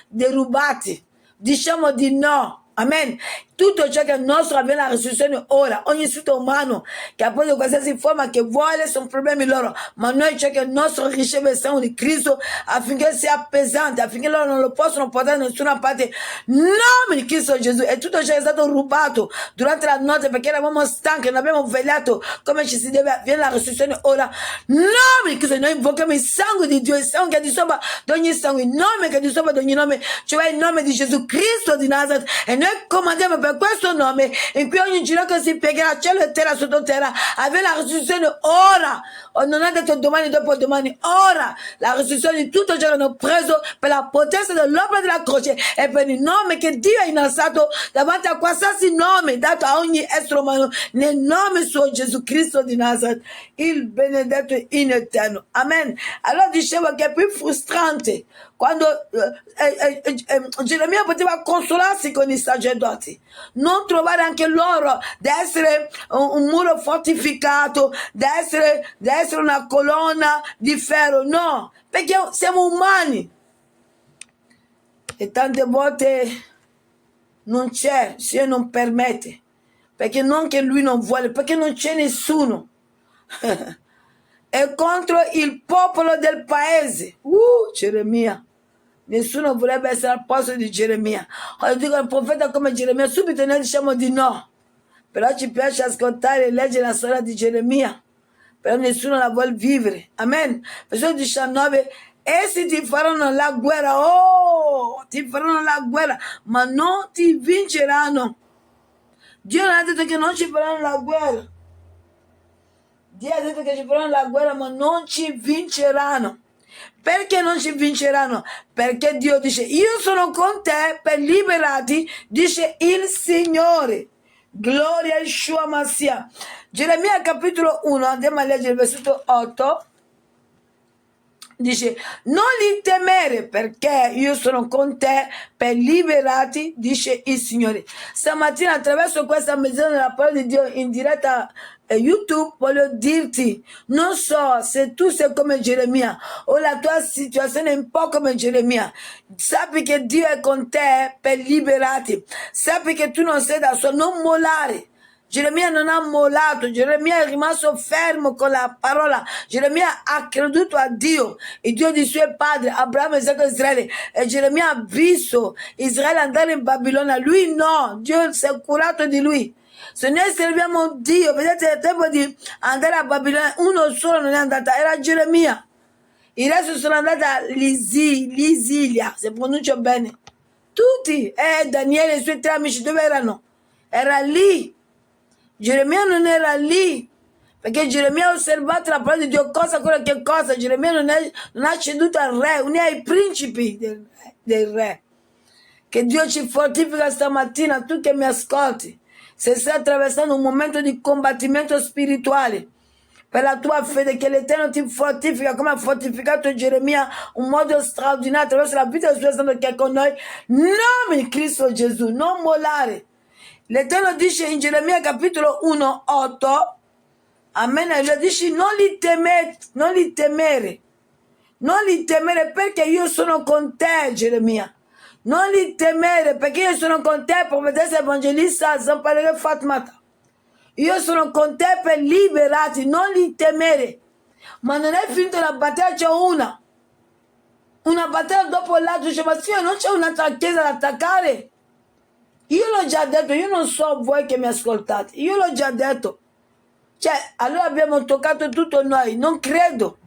derubati. Diciamo di no. Amen. Tutto ciò che è nostro avviene la restituzione ora. Ogni sito umano che ha preso qualsiasi forma che vuole sono problemi loro, ma noi ciò che è nostro riceve il sangue di Cristo affinché sia pesante, affinché loro non lo possano portare da nessuna parte. Nome di Cristo Gesù. E tutto ciò che è stato rubato durante la notte perché eravamo stanchi, non abbiamo vegliato come ci si deve, avviene la restituzione ora. Nome di Cristo. Noi invochiamo il sangue di Dio, il sangue che è di sopra di ogni sangue, il nome che è di sopra di ogni nome, cioè il nome di Gesù Cristo di Nazareth. E noi comandiamo per questo nome in cui ogni ginocchio si piegherà, cielo e terra, sottoterra, avere la restituzione ora. Non ha detto domani dopo domani, ora la restituzione di tutto ciò che hanno preso per la potenza dell'opera della croce e per il nome che Dio ha innalzato davanti a qualsiasi nome dato a ogni essere umano, nel nome suo Gesù Cristo di Nazareth, il benedetto in eterno. Amen. Allora dicevo che è più frustrante quando Geremia poteva consolarsi con i sacerdoti, non trovare anche loro di essere un muro fortificato, di essere una colonna di ferro, no, perché siamo umani e tante volte non c'è, se non permette, perché non che lui non vuole, perché non c'è nessuno. È contro il popolo del paese. Geremia. Nessuno vorrebbe essere al posto di Geremia. Quando dico un profeta come Geremia, subito noi diciamo di no. Però ci piace ascoltare e leggere la storia di Geremia. Però nessuno la vuole vivere. Amen. Versetto 19. Essi ti faranno la guerra. Oh, ti faranno la guerra, ma non ti vinceranno. Dio non ha detto che non ci faranno la guerra. Dio ha detto che ci faranno la guerra, ma non ci vinceranno. Perché non ci vinceranno? Perché Dio dice, io sono con te per liberarti, dice il Signore. Gloria a Yeshua Massia. Geremia capitolo 1, andiamo a leggere il versetto 8. Dice, non li temere perché io sono con te per liberarti, dice il Signore. Stamattina attraverso questa mezz'ora della parola di Dio in diretta e YouTube, voglio dirti, non so se tu sei come Geremia o la tua situazione è un po' come Geremia. Sappi che Dio è con te per liberarti. Sappi che tu non sei da solo, non mollare. Geremia non ha mollato, Geremia è rimasto fermo con la parola. Geremia ha creduto a Dio, il Dio dei suoi padri, Abramo, Isacco e Israele. E Geremia ha visto Israele andare in Babilonia. Lui no, Dio si è curato di lui. Se noi serviamo Dio, vedete, è tempo di andare a Babilonia, uno solo non è andato, era Geremia. Il resto sono andati a Lisilia, se pronuncio bene. Tutti, Daniele e i suoi tre amici, dove erano? Era lì. Geremia non era lì, perché Geremia ha osservato la parola di Dio, cosa, quello che cosa. Geremia non ha ceduto al re, non è ai principi del re. Che Dio ci fortifica stamattina, tu che mi ascolti. Se stai attraversando un momento di combattimento spirituale, per la tua fede, che l'Eterno ti fortifica, come ha fortificato Geremia, un modo straordinario attraverso la vita del suo Santo che è con noi. Nome Cristo Gesù, non mollare. L'Eterno dice in Geremia capitolo 1, 8, amen, e dice non li temere, perché io sono con te, Geremia. Non li temere, perché io sono con te, profetessa evangelista Zampalere Fatmata. Io sono con te per liberarti, non li temere. Ma non è finito la battaglia, c'è una battaglia dopo l'altra. Dice, ma Signore, non c'è un'altra chiesa da attaccare? Io l'ho già detto, io non so voi che mi ascoltate, io l'ho già detto. Cioè, allora abbiamo toccato tutto noi, non credo.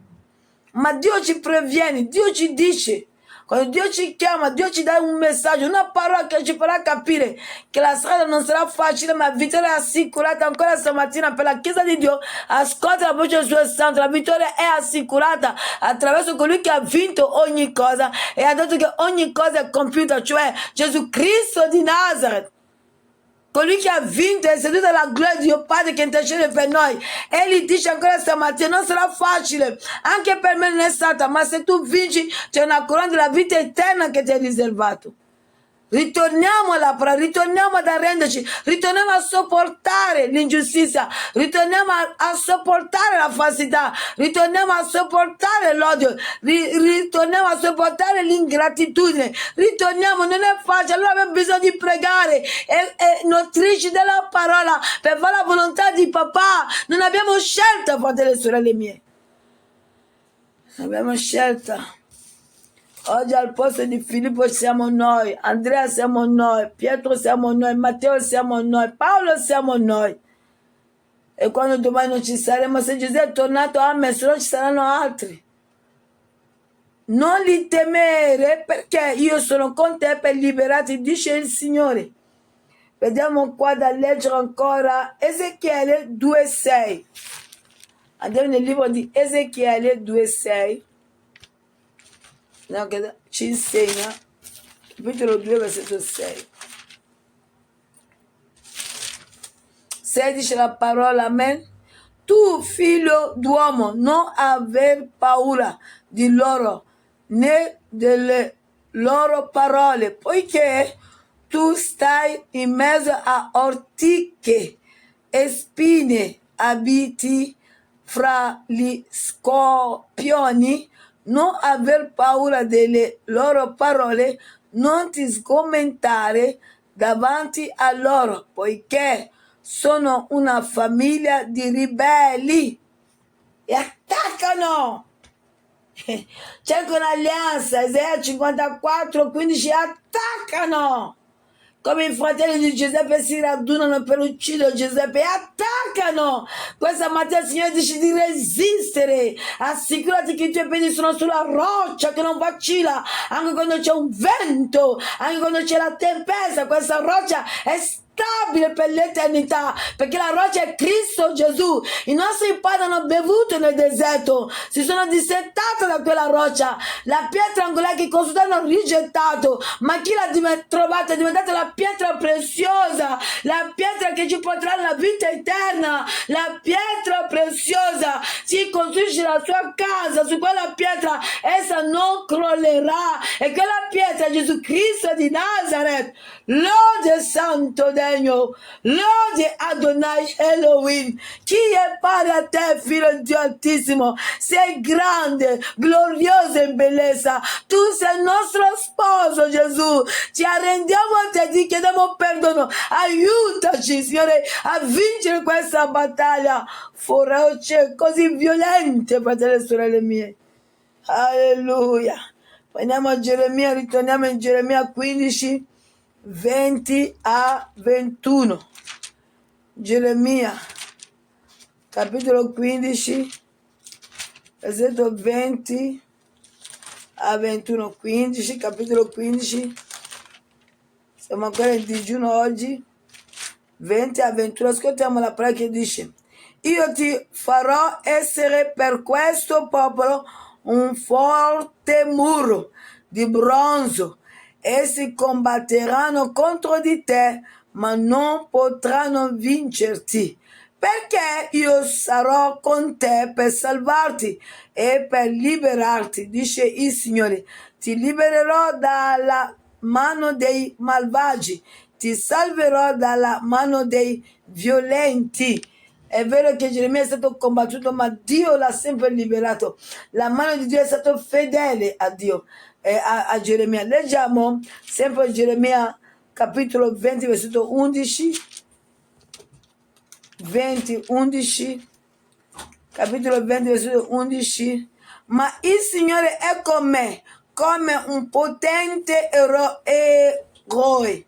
Ma Dio ci previene, Dio ci dice. Quando Dio ci chiama, Dio ci dà un messaggio, una parola che ci farà capire che la strada non sarà facile, ma la vittoria è assicurata ancora stamattina per la Chiesa di Dio. Ascolta la voce del suo santo, la vittoria è assicurata attraverso colui che ha vinto ogni cosa e ha detto che ogni cosa è compiuta, cioè Gesù Cristo di Nazareth. Colui che ha vinto è seduto alla gloria di Dio Padre che intercede per noi. Egli dice ancora stamattina, non sarà facile, anche per me non è stata, ma se tu vinci c'è una corona della vita eterna che ti è riservato. Ritorniamo alla parola, ritorniamo ad arrenderci, ritorniamo a sopportare l'ingiustizia, ritorniamo a sopportare la falsità, ritorniamo a sopportare l'odio, ritorniamo a sopportare l'ingratitudine, ritorniamo, non è facile, allora abbiamo bisogno di pregare e nutrici della parola per fare la volontà di papà. Non abbiamo scelta, fratelli e sorelle mie, non abbiamo scelta. Oggi al posto di Filippo siamo noi, Andrea siamo noi, Pietro siamo noi, Matteo siamo noi, Paolo siamo noi. E quando domani non ci saremo, se Gesù è tornato, amen, se no ci saranno altri. Non li temere, perché io sono con te per liberarti, dice il Signore. Vediamo qua da leggere ancora Ezechiele 2,6. Andiamo nel libro di Ezechiele 2,6. Che ci insegna, capitolo 2, versetto 6. 6 dice la parola, amen. Tu, figlio d'uomo, non aver paura di loro, né delle loro parole, poiché tu stai in mezzo a ortiche e spine, abiti fra gli scorpioni. Non aver paura delle loro parole, non ti sgomentare davanti a loro, poiché sono una famiglia di ribelli e attaccano. Cercano alleanza, Isaia 54, 15, attaccano. Come i fratelli di Giuseppe si radunano per uccidere Giuseppe, attaccano. Questa mattina il Signore dice di resistere. Assicurati che i tuoi piedi sono sulla roccia che non vacilla, anche quando c'è un vento, anche quando c'è la tempesta. Questa roccia è stabile per l'eternità, perché la roccia è Cristo Gesù. I nostri padri hanno bevuto nel deserto, si sono dissettati da quella roccia. La pietra angolare che i consultori hanno rigettato, ma chi l'ha trovata è diventata la pietra preziosa, la pietra che ci porterà alla vita eterna, la pietra preziosa. Si costruisce la sua casa su quella pietra, essa non crollerà, e quella pietra è Gesù Cristo di Nazareth. Lode santo Dio. règne. Lord Adonai Elohim, qui est pari a te, figlio Dio Altissimo, sei grande, glorioso in bellezza. Tu sei il nostro sposo, Gesù. Ci arrendiamo a te, ti chiediamo perdono. Aiutaci, Signore, a vincere questa battaglia feroce, così violente, fratelli e sorelle mie. Alleluia. Andiamo a Geremia, ritorniamo in Geremia 15, 20 a 21. Geremia, capitolo 15, versetto 20 a 21. 15, capitolo 15. Siamo ancora in digiuno oggi. 20 a 21. Ascoltiamo la parola che dice: io ti farò essere per questo popolo un forte muro di bronzo. Essi combatteranno contro di te, ma non potranno vincerti, perché io sarò con te per salvarti e per liberarti, dice il Signore. Ti libererò dalla mano dei malvagi, ti salverò dalla mano dei violenti. È vero che Geremia è stato combattuto, ma Dio l'ha sempre liberato. La mano di Dio è stata fedele a Dio, a Geremia. Leggiamo sempre Geremia capitolo 20, versetto 11. 20, 11. Capitolo 20, versetto 11. Ma il Signore è con me, come un potente eroe.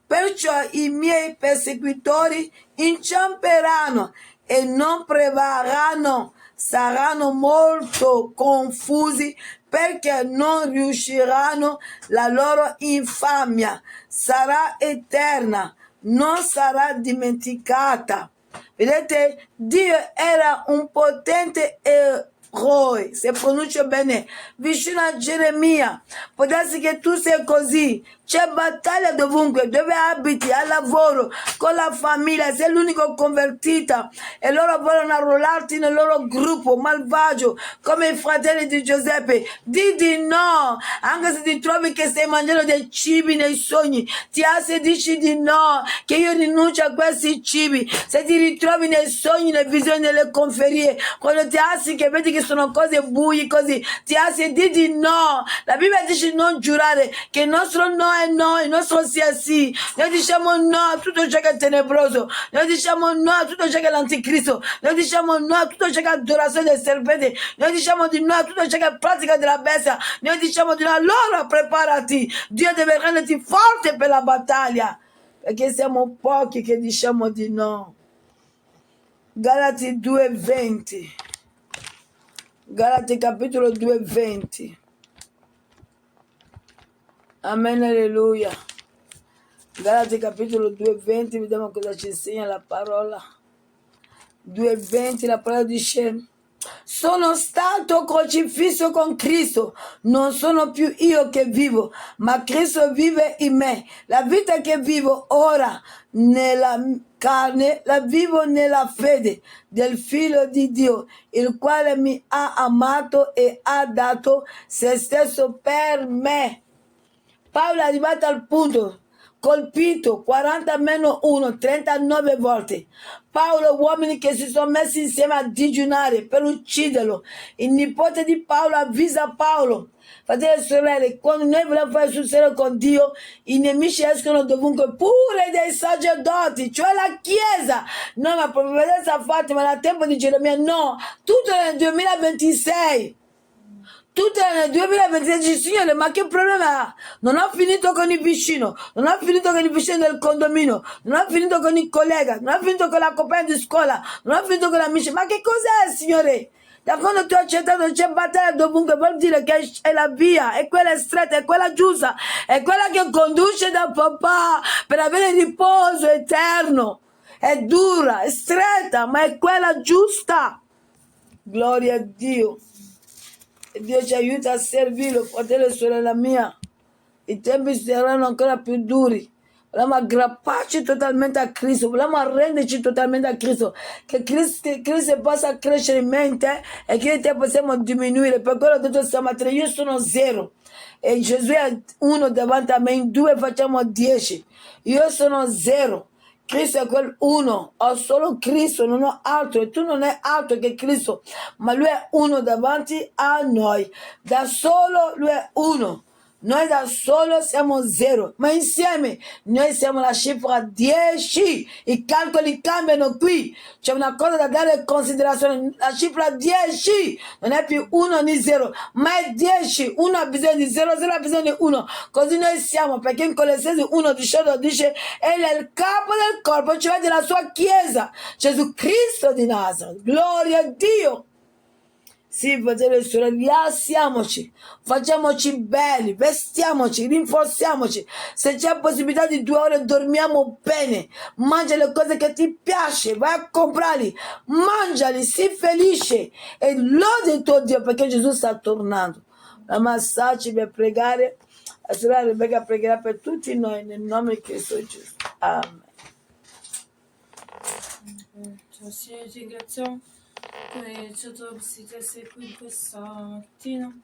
Perciò i miei persecutori inciamperanno e non prevarranno, saranno molto confusi perché non riusciranno, la loro infamia sarà eterna, non sarà dimenticata. Vedete, Dio era un potente eroe, se pronuncio bene, vicino a Geremia. Può darsi che tu sei così, c'è battaglia dovunque, dove abiti, al lavoro, con la famiglia, sei l'unico convertita e loro vogliono arruolarti nel loro gruppo malvagio come i fratelli di Giuseppe. Di no, anche se ti trovi che stai mangiando dei cibi nei sogni, ti alzi e dici di no, che io rinuncio a questi cibi. Se ti ritrovi nei sogni, nelle visioni, nelle conferie, quando ti alzi che vedi che sono cose buie così, ti alzi e di no. La Bibbia dice non giurare, che il nostro no è no, il nostro sì è sì. Noi diciamo no a tutto ciò che è tenebroso, noi diciamo no a tutto ciò che è l'anticristo, noi diciamo no a tutto ciò che è adorazione del serpente, noi diciamo di no a tutto ciò che è pratica della bestia, noi diciamo di no. Allora preparati, Dio deve renderti forte per la battaglia, perché siamo pochi che diciamo di no. Galati 2:20. Galati capitolo 2:20. Amen, alleluia. Galati capitolo 2:20, vediamo cosa ci insegna la parola. 2:20, la parola dice: sono stato crocifisso con Cristo, non sono più io che vivo, ma Cristo vive in me. La vita che vivo ora nella carne la vivo nella fede del Figlio di Dio, il quale mi ha amato e ha dato se stesso per me. Paolo è arrivato al punto, colpito 40-1, 39 volte. Paolo, uomini che si sono messi insieme a digiunare per ucciderlo. Il nipote di Paolo avvisa Paolo: fratelli e sorelle, quando noi vogliamo fare sul serio con Dio, i nemici escono dovunque, pure dei sacerdoti, cioè la Chiesa. No, ma provvidenza Fatima, nel tempo di Geremia, no, tutto nel 2026. Tutto nel 2026, Signore, ma che problema ha? Non ho finito con il vicino, non ho finito con il vicino del condominio, non ho finito con il collega, non ho finito con la compagna di scuola, non ho finito con l'amici. Ma che cos'è, Signore? Da quando tu hai accettato c'è battaglia dovunque, vuol dire che è la via, è quella stretta, è quella giusta, è quella che conduce da papà per avere riposo eterno. È dura, è stretta, ma è quella giusta. Gloria a Dio. E Dio ci aiuta a servirlo, fratello e sorella mia. I tempi saranno ancora più duri. Vogliamo aggrapparci totalmente a Cristo, vogliamo arrenderci totalmente a Cristo, che Cristo possa crescere in mente e che io e te possiamo diminuire. Per quello ho detto stamattina, io sono 0 e Gesù è 1 davanti a me, in 2 facciamo 10. Io sono 0. Cristo è quel uno, ho solo Cristo, non ho altro, e tu non hai altro che Cristo, ma Lui è uno davanti a noi, da solo Lui è uno. Noi da solo siamo zero, ma insieme noi siamo la cifra 10. I calcoli cambiano qui. C'è una cosa da dare in considerazione. La cifra 10 non è più 1 né 0, ma è 10. Uno ha bisogno di 0, 0 ha bisogno di 1. Così noi siamo, perché in Colossesi 1,18 dice Egli è il capo del corpo, cioè della sua Chiesa, Gesù Cristo di Nazareth. Gloria a Dio. Sì, fratelli e sorelle, rialziamoci, facciamoci belli, vestiamoci, rinforziamoci. Se c'è possibilità di 2 ore dormiamo bene, mangia le cose che ti piace, vai a comprarli, mangiali, sii felice e lode il tuo Dio perché Gesù sta tornando. La massaci per pregare, la sorella Rebecca pregherà per tutti noi nel nome di Cristo Gesù. Amen. Signore, ti ringraziamo che ci ha dato la possibilità di essere qui questa mattina,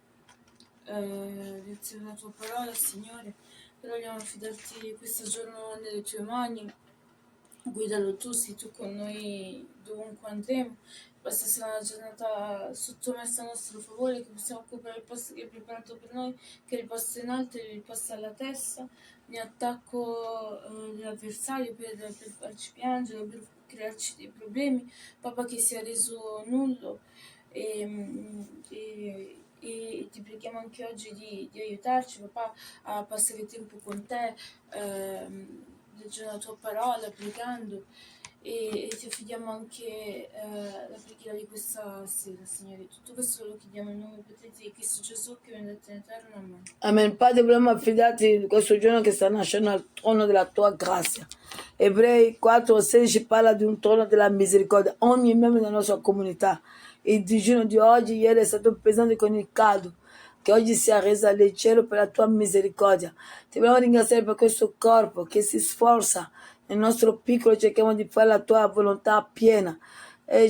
grazie per la tua parola, Signore. Però vogliamo affidarti questo giorno nelle tue mani, guidalo tu, sei tu con noi dovunque andremo. Possa essere una giornata sottomessa a nostro favore, che possiamo occupare il posto che hai preparato per noi, che riposta in alto e riposta alla testa, ogni attacco dell'avversario per farci piangere, per crearci dei problemi, papà, che sia reso nullo, e ti preghiamo anche oggi di aiutarci, papà, a passare tempo con te, leggendo la tua parola, pregando, e ti affidiamo anche la preghiera di questa sera, Signore. Tutto questo lo chiediamo in nome potente di Cristo Gesù, che viene detto in eterno. Amen. Amen. Padre, vogliamo affidarti in questo giorno che sta nascendo al trono della tua grazia. Ebrei 4,16 parla di un trono della misericordia. Ogni membro della nostra comunità. Il digiuno di oggi, ieri è stato pesante con il caldo. Che oggi sia resa leggero per la tua misericordia. Ti vogliamo ringraziare per questo corpo che si sforza. Nel nostro piccolo cerchiamo di fare la tua volontà piena.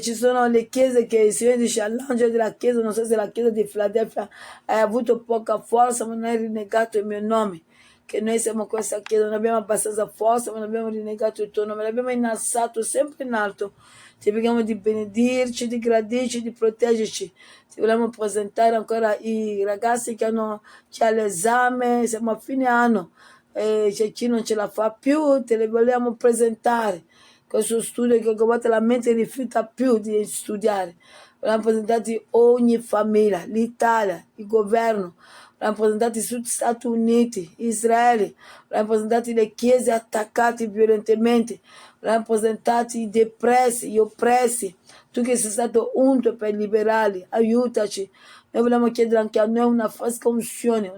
Ci sono le chiese che il Signore dice all'angelo della chiesa, non so se la chiesa di Filadelfia hai avuto poca forza, ma non hai rinnegato il mio nome. Che noi siamo questa chiesa, non abbiamo abbastanza forza, ma non abbiamo rinnegato il tuo nome, l'abbiamo innalzato sempre in alto. Ti preghiamo di benedirci, di gradirci, di proteggerci. Ti vogliamo presentare ancora i ragazzi che ha l'esame, siamo a fine anno, c'è chi non ce la fa più, te li vogliamo presentare. Questo studio che a volte la mente rifiuta più di studiare. Vogliamo presentare ogni famiglia, l'Italia, il governo, vogliamo presentare gli Stati Uniti, Israele, vogliamo presentare le chiese attaccate violentemente, vogliamo presentare i depressi, gli oppressi, tu che sei stato unto per liberarli, aiutaci. Noi vogliamo chiedere anche a noi una fresca unzione,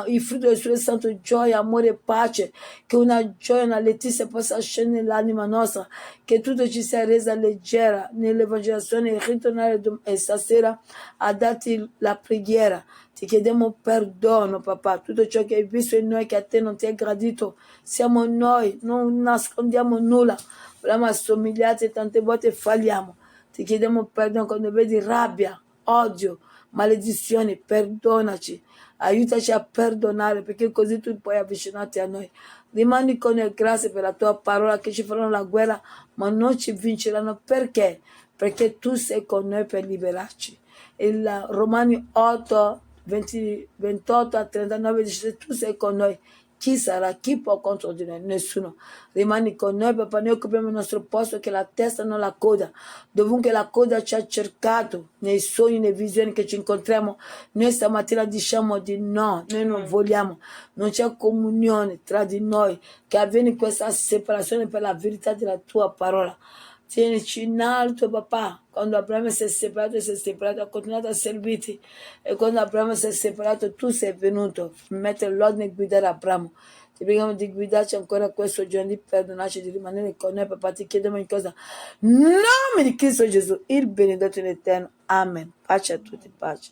il frutto del suo santo gioia, amore e pace, che una gioia, una letizia possa scendere nell'anima nostra, che tutto ci sia resa leggera nell'evangelizzazione e ritornare stasera a darti la preghiera. Ti chiediamo perdono, papà, tutto ciò che hai visto in noi che a te non ti è gradito, siamo noi, non nascondiamo nulla, vogliamo assomigliarti e tante volte falliamo. Ti chiediamo perdono quando vedi rabbia, odio, maledizioni, perdonaci, aiutaci a perdonare perché così tu puoi avvicinarti a noi. Rimani con noi, grazie per la tua parola che ci faranno la guerra ma non ci vinceranno. Perché? Perché tu sei con noi per liberarci. Il Romani 8, 28 a 39 dice tu sei con noi. Chi sarà? Chi può contro di noi? Nessuno. Rimani con noi, papà. Noi occupiamo il nostro posto, che la testa non la coda. Dovunque la coda ci ha cercato, nei sogni, nelle visioni che ci incontriamo, noi stamattina diciamo di no. Noi non vogliamo. Non c'è comunione tra di noi, che avviene questa separazione per la verità della tua parola. Tienici in alto, papà. Quando Abramo si è separato, ha continuato a servirti. E quando Abramo si è separato, tu sei venuto a mettere l'ordine e guidare Abramo. Ti preghiamo di guidarci ancora questo giorno, di perdonarci, di rimanere con noi, papà. Ti chiediamo in cosa? Nome di Cristo Gesù, il benedetto in eterno. Amen. Pace a tutti, pace.